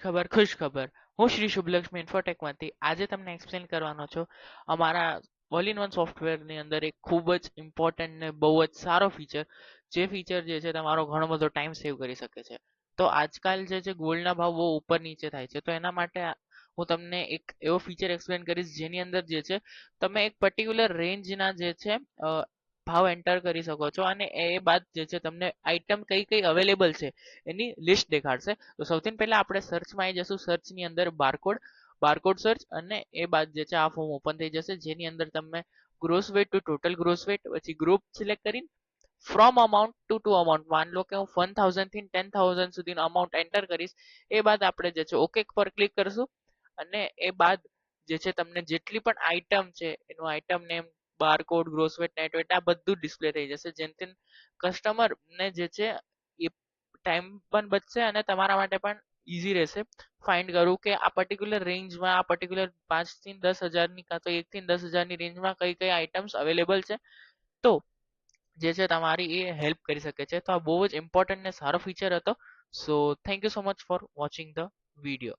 ખબર ખુશ ખબર. હું શ્રી શુભલક્ષ્મી ઇન્ફોટેકમાંથી આજે તમને એક્સપ્લેન કરવાનો છું અમારા ઓલ ઇન વન સોફ્ટવેરની અંદર એક ખૂબ જ ઇમ્પોર્ટન્ટ ને બહુ જ સારો ફીચર, જે ફીચર જે છે તમારો ઘણો બધો ટાઈમ સેવ કરી શકે છે. તો આજકાલ જે છે ગોલ્ડના ભાવ બહુ ઉપર નીચે થાય છે, તો એના માટે હું તમને એક એવો ફીચર એક્સપ્લેન કરીશ જેની અંદર જે છે તમે એક પર્ટિક્યુલર રેન્જના જે છે ભાવ એન્ટર કરી શકો છો, અને એ બાદ જે છે તમને આઈટમ કઈ કઈ અવેલેબલ છે એની લિસ્ટ દેખાડશે. તો સૌથી પહેલા આપણે સર્ચમાં આવી જશું. સર્ચની અંદર બારકોડ સર્ચ, અને એ બાદ જે છે આ ફોર્મ ઓપન થઈ જશે જેની અંદર તમે gross weight to total gross weight, પછી ગ્રુપ સિલેક્ટ કરીને ફ્રોમ અમાઉન્ટ ટુ અમાઉન્ટ, માન લો કે હું 1000 થી 10000 સુધીનો અમાઉન્ટ એન્ટર કરીશ. એ બાદ આપણે જે છે ઓકે પર ક્લિક કરશું, અને એ બાદ જે છે તમને જેટલી પણ આઈટમ છે એનું આઈટમ નેમ, બારકોડ, ગ્રોસવેટ, નેટવેટ આ બધું ડિસ્પ્લે થઈ જશે, જેનાથી કસ્ટમર ને જે છે એ ટાઈમ પણ બચશે અને તમારા માટે પણ ઈઝી રહેશે ફાઇન્ડ કરવું કે આ પર્ટિક્યુલર રેન્જમાં, આ પર્ટિક્યુલર 5 થી 10,000 ની કાં તો 1 થી 10,000 ની રેન્જમાં કઈ કઈ આઇટમ્સ અવેલેબલ છે. તો જે છે તમારી એ હેલ્પ કરી શકે છે. તો આ બહુ જ ઇમ્પોર્ટન્ટ ને સારો ફીચર હતો. So thank you so much for watching the video.